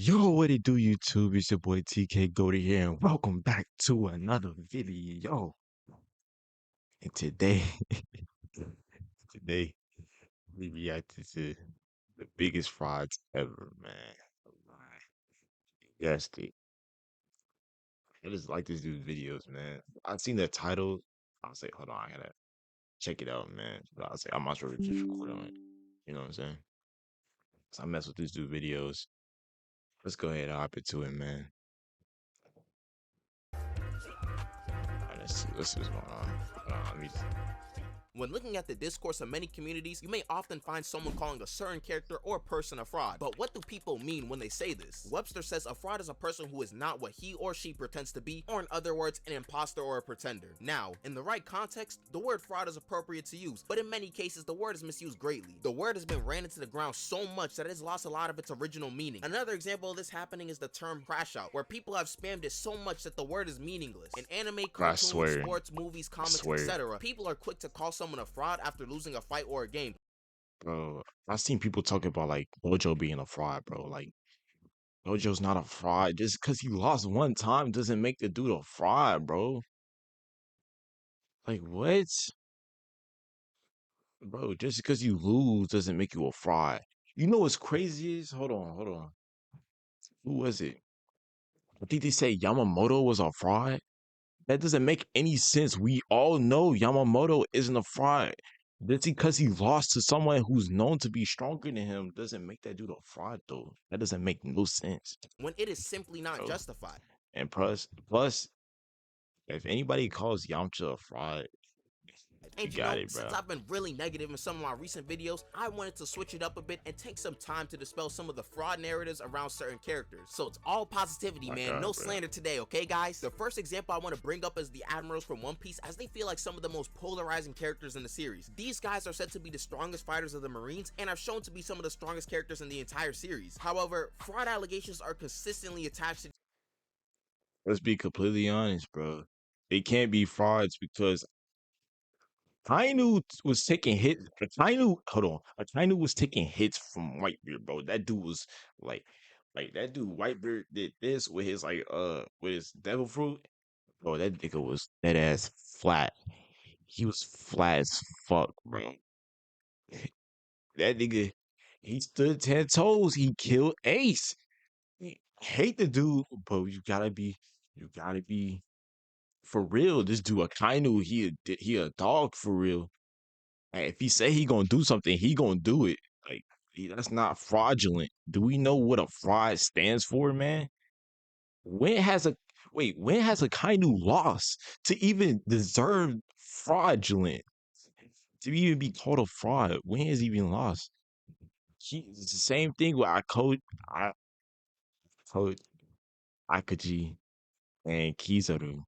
Yo, what it do, YouTube? It's your boy TK Goaty here, and welcome back to another video. And today we reacted to the biggest frauds ever, man. Yes, I just like this dude's videos, man. I seen the title. I was like, hold on, I gotta check it out, man. But I was like, I'm not sure if just record on it. You know what I'm saying? So I mess with this dude videos. Let's go ahead and hop into it, man. All right, let's see what's going on. Let me. When looking at the discourse of many communities, you may often find someone calling a certain character or person a fraud. But what do people mean when they say this? Webster says a fraud is a person who is not what he or she pretends to be, or in other words, an imposter or a pretender. Now, in the right context, the word fraud is appropriate to use, but in many cases, the word is misused greatly. The word has been ran into the ground so much that it has lost a lot of its original meaning. Another example of this happening is the term crash out, where people have spammed it so much that the word is meaningless. In anime, I cartoons, swear, sports, movies, I comics, swear. etc., people are quick to call someone a fraud after losing a fight or a game. Bro, I seen people talking about like Bojo being a fraud, bro. Like Bojo's not a fraud. Just because he lost one time doesn't make the dude a fraud, bro. Like what? Bro, just because you lose doesn't make you a fraud. You know what's crazy is? Hold on. Who was it? I think they say Yamamoto was a fraud. That doesn't make any sense. We all know Yamamoto isn't a fraud. Just because he lost to someone who's known to be stronger than him doesn't make that dude a fraud, though. That doesn't make no sense, When it is simply not bro. justified. And plus, if anybody calls Yamcha a fraud, you And got it, since bro. I've been really negative in some of my recent videos, I wanted to switch it up a bit and take some time to dispel some of the fraud narratives around certain characters. So it's all positivity, My man, God, no bro. slander today, okay guys? The first example I want to bring up is the Admirals from One Piece, as they feel like some of the most polarizing characters in the series. These guys are said to be the strongest fighters of the Marines and are shown to be some of the strongest characters in the entire series. However, fraud allegations are consistently attached to Let's be completely honest, bro. They can't be frauds because Kainu was taking hits. Kainu, hold on. Kainu was taking hits from Whitebeard, bro. That dude was like, that dude Whitebeard did this with his with his devil fruit. Bro, that nigga was that ass flat. He was flat as fuck, bro. That nigga, he stood 10 toes. He killed Ace. I hate the dude, but you gotta be for real. This dude Akainu, he a dog for real. Like, if he say he gonna do something, he gonna do it. Like that's not fraudulent. Do we know what a fraud stands for, man? When has a when has Akainu lost to even deserve fraudulent? To even be called a fraud, when has he been lost? It's the same thing with I code Akaji and Kizaru.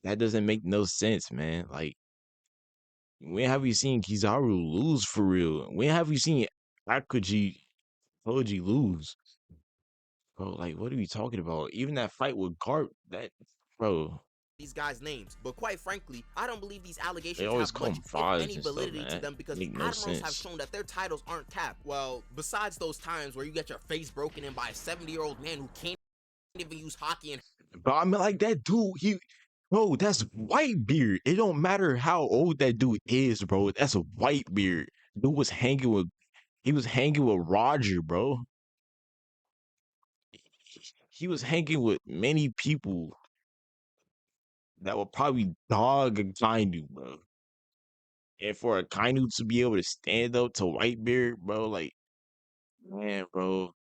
That doesn't make no sense, man. Like, when have we seen Kizaru lose for real? When have we seen Akaji Koji lose? Bro, like, what are we talking about? Even that fight with Garp, bro, these guys' names. But quite frankly, I don't believe these they allegations always have call much, them if frauds any, and stuff, validity to man. them because the Make no Admirals have sense. shown that their titles aren't capped. Well, besides those times where you get your face broken in by a 70-year-old man who can't even use hockey and But I mean, like, that dude, bro, that's Whitebeard. It don't matter how old that dude is, bro. That's a Whitebeard. Dude was hanging with, he was hanging with Roger, bro. He was hanging with many people that would probably dog a Kainu, bro. And for a Kainu to be able to stand up to Whitebeard, bro, like, man, bro,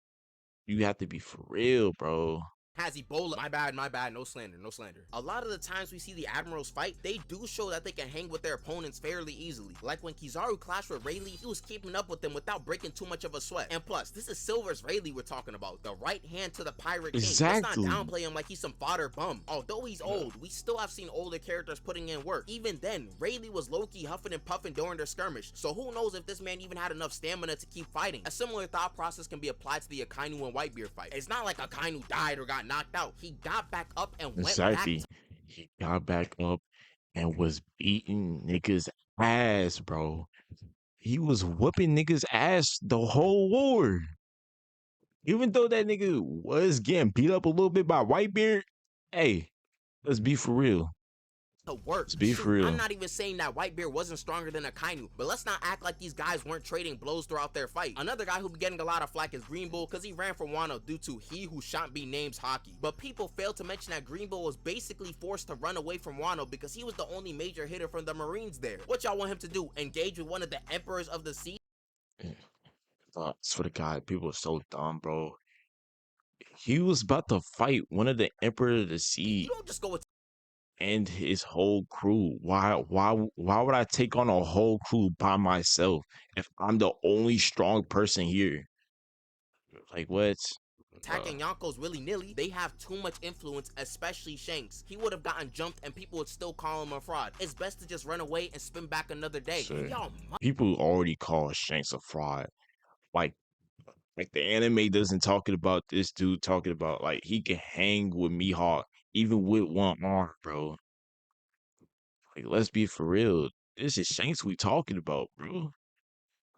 you have to be for real, bro. has Ebola. My bad, no slander, no slander. A lot of the times we see the Admirals fight, they do show that they can hang with their opponents fairly easily. Like when Kizaru clashed with Rayleigh, he was keeping up with them without breaking too much of a sweat. And plus, this is Silver's Rayleigh we're talking about, the right hand to the Pirate King. Let's not Exactly. downplay him like he's some fodder bum. Although he's old, we still have seen older characters putting in work. Even then, Rayleigh was low-key huffing and puffing during their skirmish, so who knows if this man even had enough stamina to keep fighting. A similar thought process can be applied to the Akainu and Whitebeard fight. It's not like Akainu died or got knocked out. He got back up and went back Exactly. He got back up and was beating niggas ass, bro. He was whooping niggas ass the whole war. Even though that nigga was getting beat up a little bit by Whitebeard, hey, let's be for real. To work. Let's be for Shoot, I'm real. not even saying that Whitebeard wasn't stronger than Akainu, but let's not act like these guys weren't trading blows throughout their fight. Another guy who be getting a lot of flack is Green Bull because he ran from Wano due to he who shan't be name's hockey. But people fail to mention that Green Bull was basically forced to run away from Wano because he was the only major hitter from the Marines there. What y'all want him to do? Engage with one of the emperors of the sea? I swear to God, people are so dumb, bro. He was about to fight one of the Emperor of the You Sea don't just go with and his whole crew. Why would I take on a whole crew by myself if I'm the only strong person here? Like what? attacking Yonkos willy-nilly. They have too much influence, especially Shanks. He would have gotten jumped and people would still call him a fraud. It's best to just run away and spin back another day. Sure. Y'all People already call Shanks a fraud. Like like the anime doesn't talking about this dude talking about like he can hang with Mihawk even with one arm, bro. Like let's be for real. This is Shanks we talking about, bro.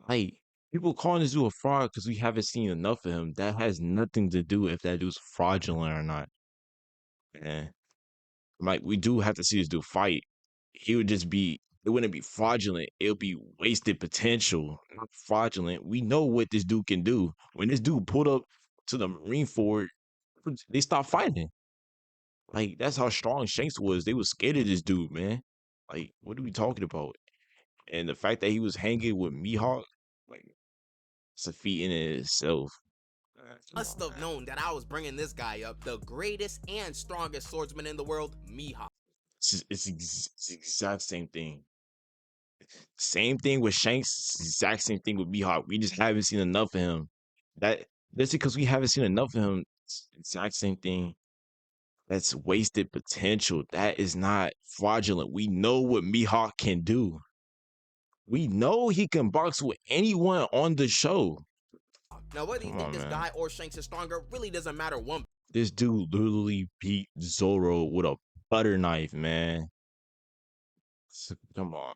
Like people calling this dude a fraud because we haven't seen enough of him. That has nothing to do if that dude's fraudulent or not. Man. Like we do have to see this dude fight. He would just be it wouldn't be fraudulent. It'll be wasted potential. Not fraudulent. We know what this dude can do. When this dude pulled up to the Marine Ford, they stopped fighting. Like that's how strong Shanks was. They was scared of this dude, man. Like, what are we talking about? And the fact that he was hanging with Mihawk, like, it's a feat in itself. Come must on, have man. known that I was bringing this guy up, the greatest and strongest swordsman in the world, Mihawk. It's the exact same thing. Same thing with Shanks. Exact same thing with Mihawk. We just haven't seen enough of him. That that's because we haven't seen enough of him. It's the exact same thing. That's wasted potential. That is not fraudulent. We know what Mihawk can do. We know he can box with anyone on the show. Now, whether you Come think on, this man. guy or Shanks is stronger really doesn't matter one This dude literally beat Zoro with a butter knife, man. Come on.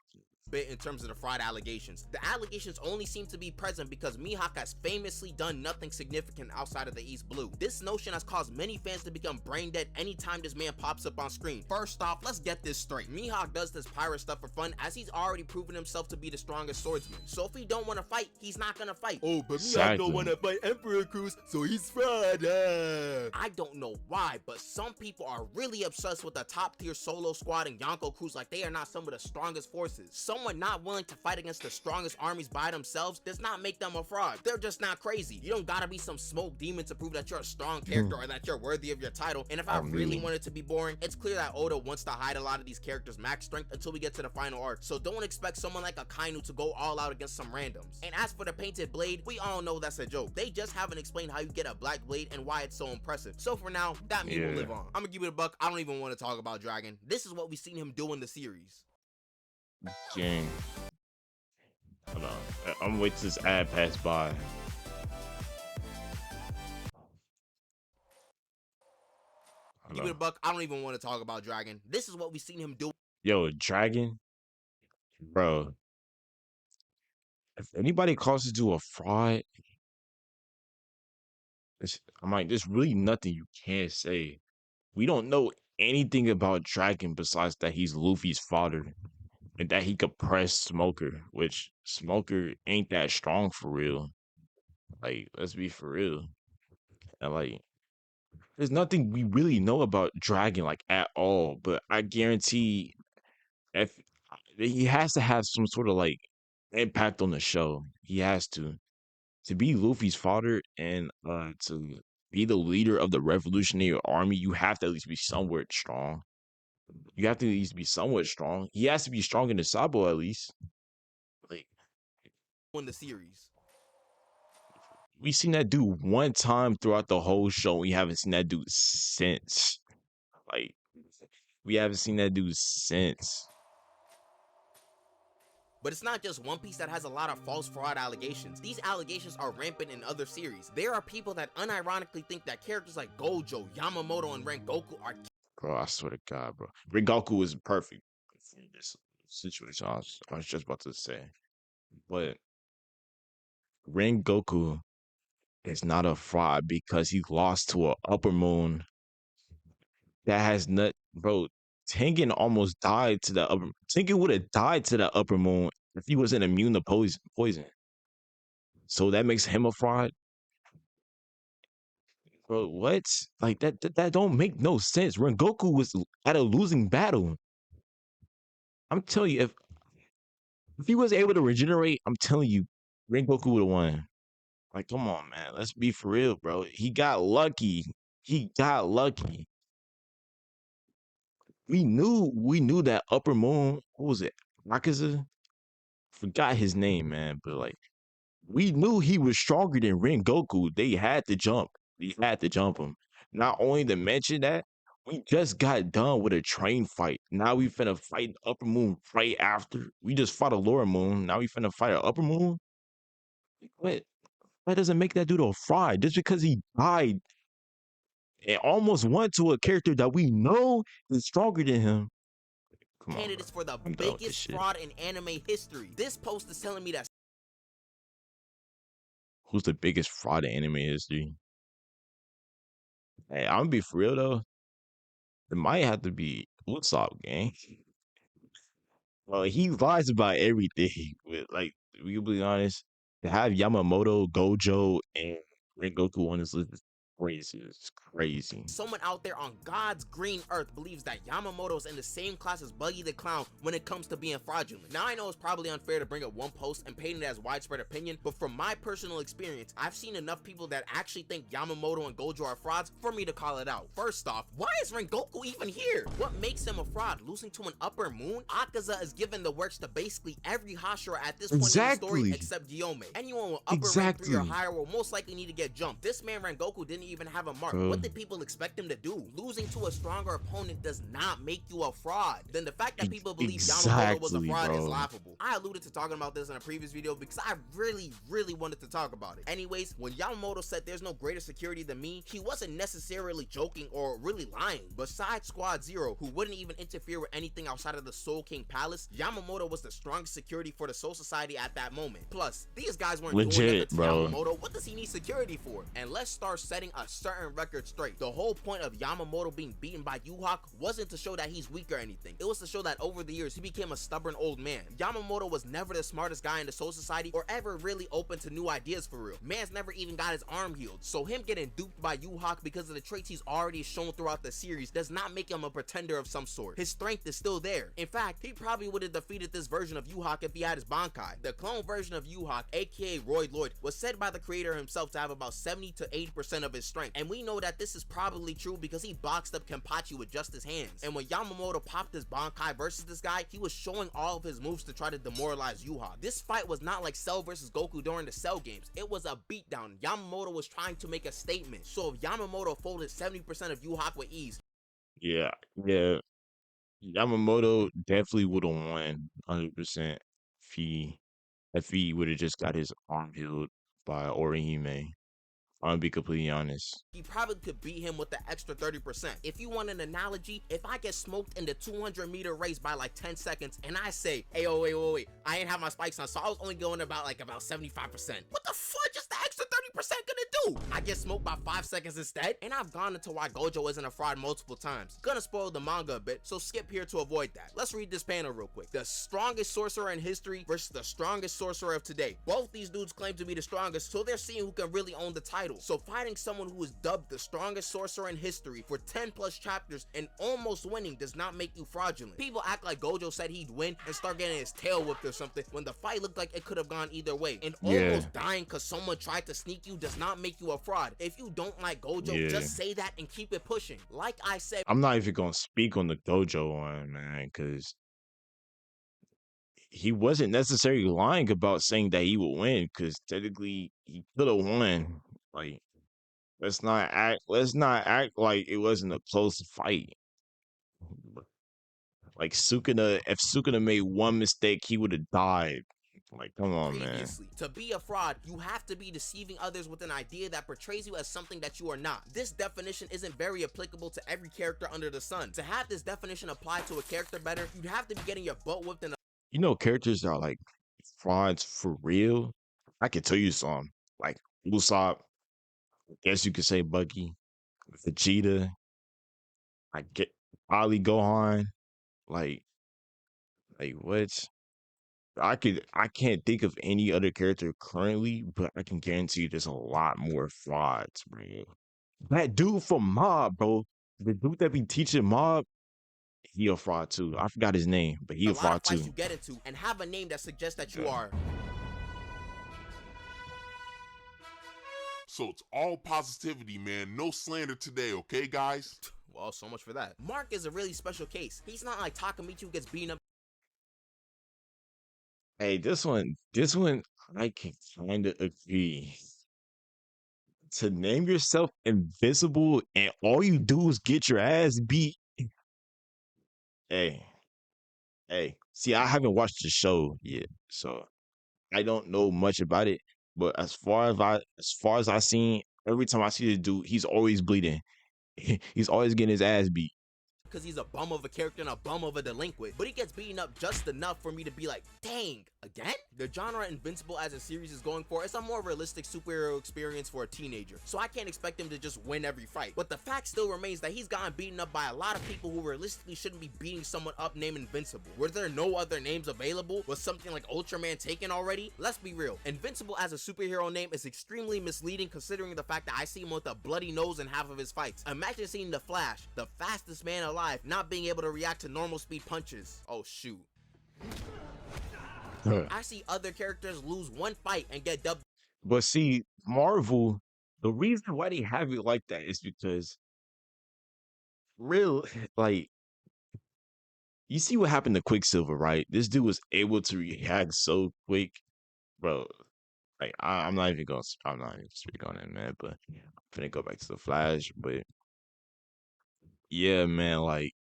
bit in terms of the fraud allegations. The allegations only seem to be present because Mihawk has famously done nothing significant outside of the East Blue. This notion has caused many fans to become brain dead anytime this man pops up on screen. First off, let's get this straight. Mihawk does this pirate stuff for fun as he's already proven himself to be the strongest swordsman. So if he don't want to fight, he's not gonna fight. Oh, but Mihawk don't want to fight Emperor Cruz, so he's fraud. I don't know why, but some people are really obsessed with the top tier solo squad and Yonko crews like they are not some of the strongest forces. Someone not willing to fight against the strongest armies by themselves does not make them a fraud. They're just not crazy. You don't gotta be some smoke demon to prove that you're a strong character or that you're worthy of your title. And if I really want it to be boring, it's clear that Oda wants to hide a lot of these characters' max strength until we get to the final arc. So don't expect someone like Akainu to go all out against some randoms. And as for the painted blade, we all know that's a joke. They just haven't explained how you get a black blade and why it's so impressive. So for now, that meme will live on. I'm gonna give it a buck. I don't even want to talk about Dragon. This is what we've seen him do in the series. Gang. Hold on. I'm waiting till this ad pass by. Give it a buck. I don't even want to talk about Dragon. This is what we've seen him do. Yo, Dragon, bro. If anybody calls this dude a fraud, I'm like, there's really nothing you can't say. We don't know anything about Dragon besides that he's Luffy's father and that he could press Smoker, which Smoker ain't that strong for real. Like, let's be for real. And like, there's nothing we really know about Dragon like at all. But I guarantee if he has to have some sort of like impact on the show. He has to be Luffy's father and to be the leader of the Revolutionary Army. You have to at least be somewhat strong. You have to at least be somewhat strong. He has to be strong in the Sabo at least. Like in the series. we seen that dude one time throughout the whole show. We haven't seen that dude since. Like we haven't seen that dude since. But it's not just One Piece that has a lot of false fraud allegations. These allegations are rampant in other series. There are people that unironically think that characters like Gojo, Yamamoto, and Rengoku are Bro, I swear to God, bro. Rengoku was perfect for this situation. I was just about to say. But Rengoku It's not a fraud because he lost to a upper moon that has not, bro. Tengen almost died to the upper. Tengen would have died to the upper moon if he wasn't immune to poison. So that makes him a fraud, bro. What? Like that don't make no sense. Rengoku was at a losing battle. I'm telling you, if he was able to regenerate, I'm telling you, Rengoku would have won. Like, come on, man. Let's be for real, bro. He got lucky. He got lucky. We knew that upper moon. What was it? Akaza? Forgot his name, man. But like, we knew he was stronger than Rengoku. They had to jump. They had to jump him. Not only to mention that, we just got done with a train fight. Now we finna fight the upper moon right after. We just fought a lower moon. Now we finna fight an upper moon. What? That doesn't make that dude a fraud. Just because he died and almost won to a character that we know is stronger than him. Come on, bro. Candidates for the I'm done with this biggest shit. fraud in anime history. This post is telling me that Who's the biggest fraud in anime history? Hey, I'm gonna be for real though. It might have to be Usopp, gang. Well, he lies about everything. But like, we can be honest, to have Yamamoto, Gojo, and Rengoku on this list is crazy. It's crazy. someone out there on God's green earth believes that Yamamoto is in the same class as Buggy the Clown when it comes to being fraudulent. Now I know it's probably unfair to bring up one post and paint it as widespread opinion, but from my personal experience, I've seen enough people that actually think Yamamoto and Gojo are frauds for me to call it out. First off, why is Rengoku even here? What makes him a fraud? Losing to an upper moon? Akaza is given the works to basically every Hashira at this point in the story Exactly. except Gyome. Anyone with upper rank 3 or higher will most likely need to get jumped. This man Rengoku didn't even have a mark. What did people expect him to do? Losing to a stronger opponent does not make you a fraud. Then the fact that people believe Yamamoto was a fraud is laughable. I alluded to talking about this in a previous video because I really wanted to talk about it. Anyways, when Yamamoto said there's no greater security than me, he wasn't necessarily joking or really lying. Besides Squad Zero, who wouldn't even interfere with anything outside of the Soul King Palace, Yamamoto was the strongest security for the Soul Society at that moment. Plus, these guys weren't doing nothing to Yamamoto. What does he need security for? And let's start setting a certain record straight. The whole point of Yamamoto being beaten by Yu-Hawk wasn't to show that he's weak or anything. It was to show that over the years, he became a stubborn old man. Yamamoto was never the smartest guy in the Soul Society or ever really open to new ideas for real. Man's never even got his arm healed. So him getting duped by Yu-Hawk because of the traits he's already shown throughout the series does not make him a pretender of some sort. His strength is still there. In fact, he probably would have defeated this version of Yu-Hawk if he had his Bankai. The clone version of Yu-Hawk, aka Roy Lloyd, was said by the creator himself to have about 70 to 80% of his strength. And we know that this is probably true because he boxed up Kenpachi with just his hands. And when Yamamoto popped his Bankai versus this guy, he was showing all of his moves to try to demoralize Yu-Hawk. This fight was not like Cell versus Goku during the Cell games. It was a beatdown. Yamamoto was trying to make a statement. So if Yamamoto folded 70% of Yu-Hawk with ease, Yeah. Yamamoto definitely would have won 100% if he would have just got his arm healed by Orihime. I'm gonna be completely honest. he probably could beat him with the extra 30%. If you want an analogy, if I get smoked in the 200-meter race by like 10 seconds and I say, hey, oh, wait, I ain't have my spikes on, so I was only going about 75%. What the fuck is the extra 30% gonna do? I get smoked by 5 seconds instead, and I've gone into why Gojo isn't a fraud multiple times. Gonna spoil the manga a bit, so skip here to avoid that. Let's read this panel real quick. The strongest sorcerer in history versus the strongest sorcerer of today. Both these dudes claim to be the strongest, so they're seeing who can really own the title. So fighting someone who is dubbed the strongest sorcerer in history for 10 plus chapters and almost winning does not make you fraudulent. People act like Gojo said he'd win and start getting his tail whipped or something when the fight looked like it could have gone either way. And almost dying because someone tried to sneak you does not make you a fraud. If you don't like Gojo, just say that and keep it pushing. Like I said, I'm not even gonna speak on the Gojo one, man, because he wasn't necessarily lying about saying that he would win, because technically he could have won. Like, let's not act like it wasn't a close fight. Like Sukuna, if Sukuna made one mistake, he would have died. Like, come on, man. To be a fraud, you have to be deceiving others with an idea that portrays you as something that you are not. This definition isn't very applicable to every character under the sun. To have this definition apply to a character better, you'd have to be getting your butt whipped in a Characters are like frauds for real. I can tell you some, like Usopp, Guess you could say Bucky, Vegeta. I get Ali Gohan. Like, what? I can't think of any other character currently, but I can guarantee you there's a lot more frauds, bro. That dude from Mob, bro. The dude that be teaching Mob, he a fraud too. I forgot his name, but he A a lot of fraud fights too. you get into and have a name that suggests that you Yeah. are So it's all positivity, man. No slander today, okay, guys? well, so much for that. Mark is a really special case. He's not like Takamichi who gets beaten up Hey, this one, I can kind of agree. To name yourself invincible and all you do is get your ass beat. Hey, see, I haven't watched the show yet, so I don't know much about it. But as far as I seen, every time I see this dude, he's always bleeding. He's always getting his ass beat. because he's a bum of a character and a bum of a delinquent, but he gets beaten up just enough for me to be like, dang, again? The genre Invincible as a series is going for is a more realistic superhero experience for a teenager, so I can't expect him to just win every fight. But the fact still remains that he's gotten beaten up by a lot of people who realistically shouldn't be beating someone up named Invincible. Were there no other names available? Was something like Ultraman taken already? Let's be real, Invincible as a superhero name is extremely misleading considering the fact that I see him with a bloody nose in half of his fights. Imagine seeing the Flash, the fastest man alive, not being able to react to normal speed punches. Oh shoot. I see other characters lose one fight and get dubbed. But see, Marvel, the reason why they have it like that is because real, like, you see what happened to Quicksilver, right? This dude was able to react so quick, bro. Like, I'm not even gonna, I'm not even speak on it, man. But I'm finna go back to the Flash. But yeah, man, like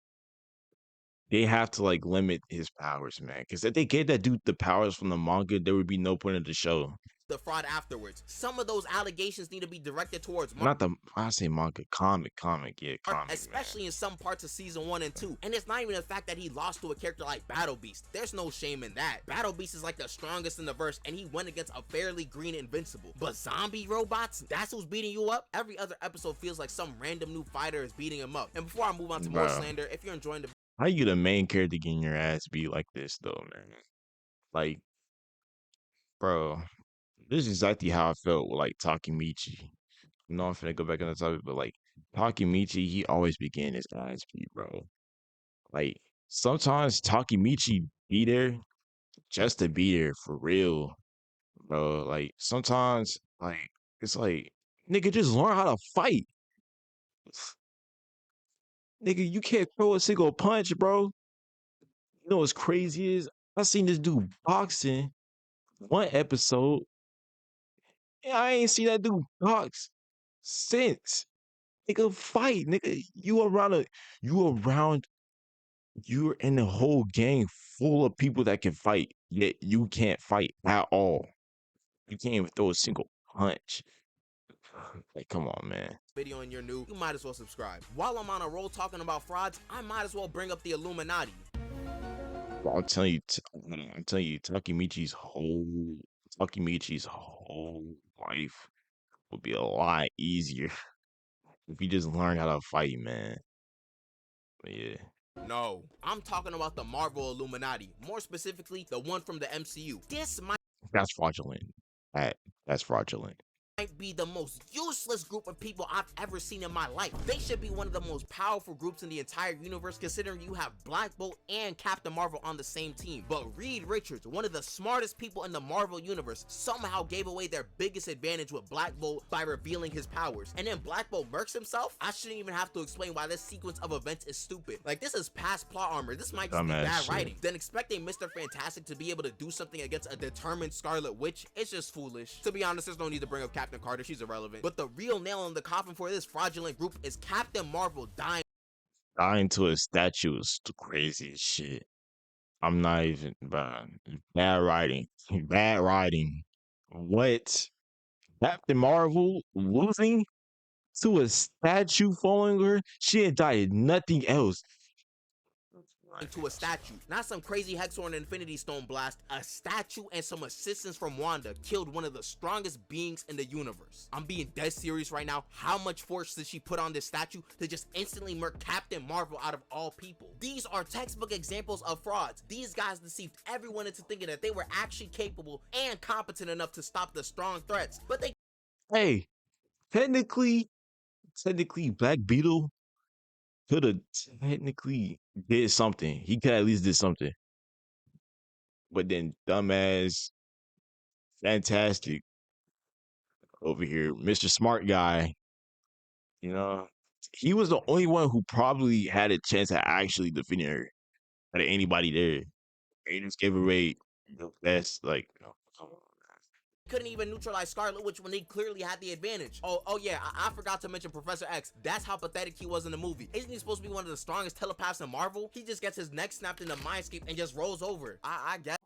they have to like limit his powers, man. Because if they gave that dude the powers from the manga, there would be no point in the show. The fraud afterwards. Some of those allegations need to be directed towards Mark, Not the I say manga, comic, yeah, comic, especially man. in some parts of season 1 and 2. And it's not even the fact that he lost to a character like Battle Beast. There's no shame in that. Battle Beast is like the strongest in the verse, and he went against a fairly green Invincible. But zombie robots, that's who's beating you up? Every other episode feels like some random new fighter is beating him up. And before I move on to more Bro, slander, if you're enjoying the how you the main character getting your ass beat like this, though, man? Like, bro, this is exactly how I felt with like Takemichi. You know, I'm finna go back on the topic, but like Takemichi, he always began his ass beat, bro. Like sometimes Takemichi be there just to be there for real, bro. Like sometimes, like it's like nigga, just learn how to fight, nigga. You can't throw a single punch, bro. You know what's crazy is I seen this dude boxing one episode, and I ain't seen that dude box since. Nigga, fight, nigga. You're in the whole gang full of people that can fight, yet you can't fight at all. You can't even throw a single punch. Like, come on, man. video and you're new, you might as well subscribe. While I'm on a roll talking about frauds, I might as well bring up the Illuminati. Bro, I'm telling you, Takemichi's whole life would be a lot easier if he just learned how to fight, man. But yeah, No, I'm talking about the Marvel Illuminati, more specifically, the one from the MCU. This might that's fraudulent. That's fraudulent. be the most useless group of people I've ever seen in my life. They should be one of the most powerful groups in the entire universe, considering you have Black Bolt and Captain Marvel on the same team. But Reed Richards, one of the smartest people in the Marvel universe, somehow gave away their biggest advantage with Black Bolt by revealing his powers. And then Black Bolt murks himself? I shouldn't even have to explain why this sequence of events is stupid. Like, this is past plot armor. This might just be Dumbass bad shit. writing. Then expecting Mr. Fantastic to be able to do something against a determined Scarlet Witch, it's just foolish. To be honest, there's no need to bring up Captain Carter. She's irrelevant. But the real nail in the coffin for this fraudulent group is Captain Marvel dying Dying to a statue is the craziest shit. I'm not even, bro. Bad writing. Bad writing. What? Captain Marvel losing to a statue following her? She had died nothing else. to a statue. Not some crazy Hexorn Infinity Stone blast. A statue and some assistance from Wanda killed one of the strongest beings in the universe. I'm being dead serious right now. How much force did she put on this statue to just instantly murk Captain Marvel out of all people? These are textbook examples of frauds. These guys deceived everyone into thinking that they were actually capable and competent enough to stop the strong threats, but they Hey, technically, Black Beetle could have technically did something. He could at least did something. But then dumbass, fantastic over here, Mr. Smart Guy, you know, he was the only one who probably had a chance at actually defeating her out of anybody there. He just gave away the best, like, couldn't even neutralize Scarlet Witch when they clearly had the advantage. Oh yeah, I forgot to mention Professor X. That's how pathetic he was in the movie. Isn't he supposed to be one of the strongest telepaths in Marvel? He just gets his neck snapped in the mindscape and just rolls over. I guess.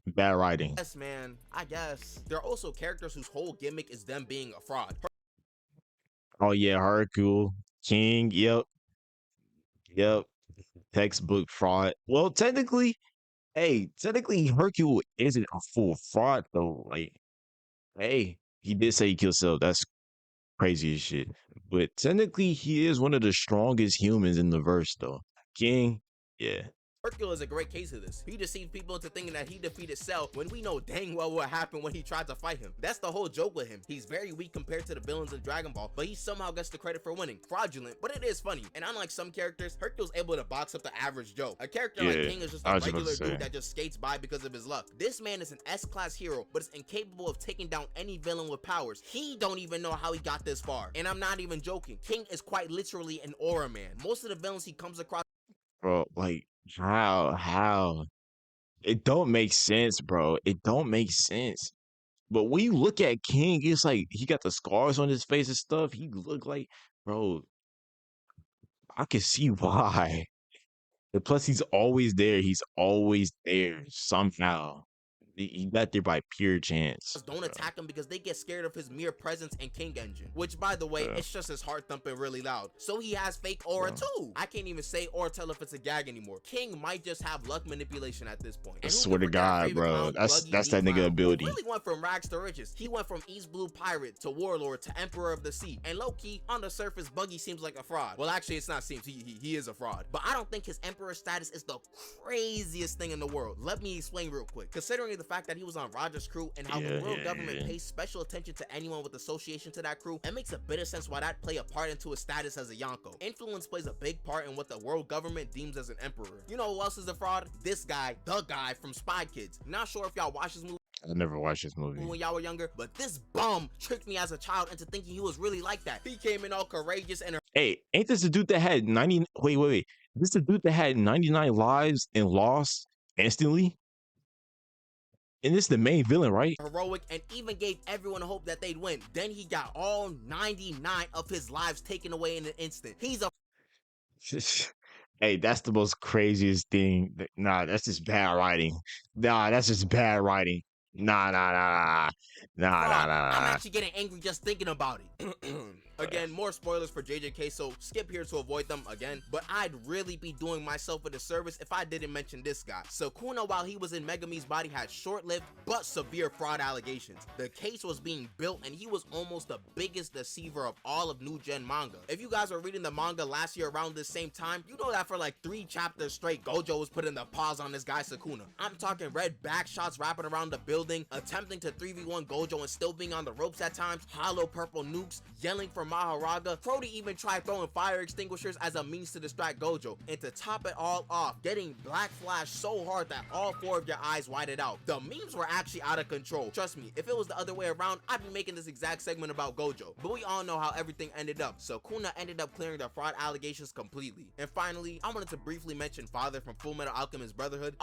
bad writing. Yes, man. I guess. There are also characters whose whole gimmick is them being a fraud. Oh yeah, Hercule, King, yep, textbook fraud. Well, technically, hey, technically Hercule isn't a full fraud though. Like, hey, he did say he killed himself. That's crazy as shit. But technically, he is one of the strongest humans in the verse, though. King, yeah. Hercule is a great case of this. He deceived people into thinking that he defeated Cell when we know dang well what happened when he tried to fight him. That's the whole joke with him. He's very weak compared to the villains in Dragon Ball, but he somehow gets the credit for winning. Fraudulent, but it is funny. And unlike some characters, Hercule's able to box up the average Joe. A character like King is just a regular dude that just skates by because of his luck. This man is an S-class hero, but is incapable of taking down any villain with powers. He don't even know how he got this far. And I'm not even joking. King is quite literally an aura man. Most of the villains he comes across, Bro, like, how? It don't make sense, bro. It don't make sense. But when you look at King, it's like he got the scars on his face and stuff. He look like, bro, I can see why. And plus, he's always there. He's always there somehow. He got there by pure chance. don't attack him because they get scared of his mere presence and King Engine, which by the way, it's just his heart thumping really loud. So he has fake aura too. I can't even say or tell if it's a gag anymore. King might just have luck manipulation at this point. I swear to God, bro, that's that nigga ability. He really went from rags to riches. He went from East Blue Pirate to Warlord to Emperor of the Sea. And low-key, on the surface, Buggy seems like a fraud. Well, actually, it's not seems. He is a fraud. But I don't think his Emperor status is the craziest thing in the world. Let me explain real quick. Considering the fact that he was on Roger's crew and how the world government pays special attention to anyone with association to that crew, it makes a bit of sense why that play a part into his status as a Yonko. Influence plays a big part in what the world government deems as an emperor. You know who else is a fraud? This guy, the guy from Spy Kids. Not sure if y'all watched this movie. I never watched this movie when y'all were younger, but this bum tricked me as a child into thinking he was really like that. He came in all courageous and hey, ain't this the dude that had 90 wait. This the dude that had 99 lives and lost instantly? And this is the main villain, right? Heroic, and even gave everyone hope that they'd win. Then he got all 99 of his lives taken away in an instant. He's a hey, that's the most craziest thing. Nah, that's just bad writing. Nah, that's just bad writing. Nah. I'm actually getting angry just thinking about it. Again, more spoilers for JJK, so skip here to avoid them again. But I'd really be doing myself a disservice if I didn't mention this guy. Sukuna, while he was in Megumi's body, had short-lived but severe fraud allegations. The case was being built, and he was almost the biggest deceiver of all of New Gen manga. If you guys were reading the manga last year around this same time, you know that for like 3 chapters straight, Gojo was putting the pause on this guy Sukuna. I'm talking red back shots wrapping around the building, attempting to 3v1 Gojo and still being on the ropes at times, hollow purple nukes, yelling for Maharaga. Crody even tried throwing fire extinguishers as a means to distract Gojo, and to top it all off, getting Black Flash so hard that all 4 of your eyes whited out. The memes were actually out of control. Trust me, if it was the other way around, I'd be making this exact segment about Gojo. But we all know how everything ended up. So Kuna ended up clearing the fraud allegations completely. And finally, I wanted to briefly mention Father from Fullmetal Alchemist Brotherhood.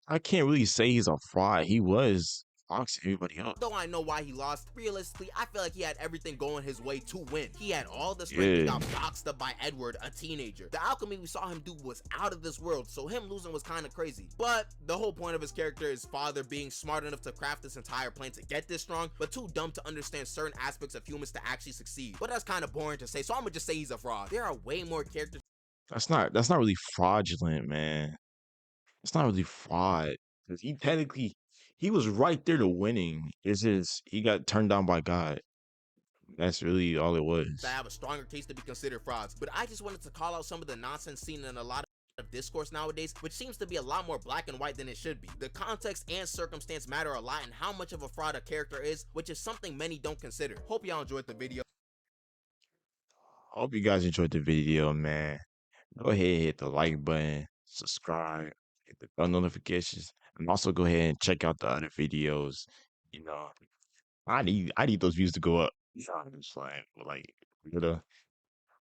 I can't really say he's a fraud. He was foxing everybody up. Though I know why he lost, realistically, I feel like he had everything going his way to win. He had all the strength. He got boxed up by Edward, a teenager. The alchemy we saw him do was out of this world, so him losing was kind of crazy. But the whole point of his character is Father being smart enough to craft this entire plan to get this strong, but too dumb to understand certain aspects of humans to actually succeed. But that's kind of boring to say, so I'm gonna just say he's a fraud. There are way more characters That's not really fraudulent, man. It's not really fraud because he was right there to winning. It's just he got turned down by God. That's really all it to was. have a stronger case to be considered frauds. But I just wanted to call out some of the nonsense seen in a lot of discourse nowadays, which seems to be a lot more black and white than it should be. The context and circumstance matter a lot in how much of a fraud a character is, which is something many don't consider. Hope y'all enjoyed the video. Hope you guys enjoyed the video, man. Go ahead and hit the like button, subscribe, hit the bell notifications, and also go ahead and check out the other videos. You know, I need those views to go up. You know, I'm just like, you know,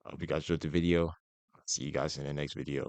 I hope you guys enjoyed the video. I'll see you guys in the next video.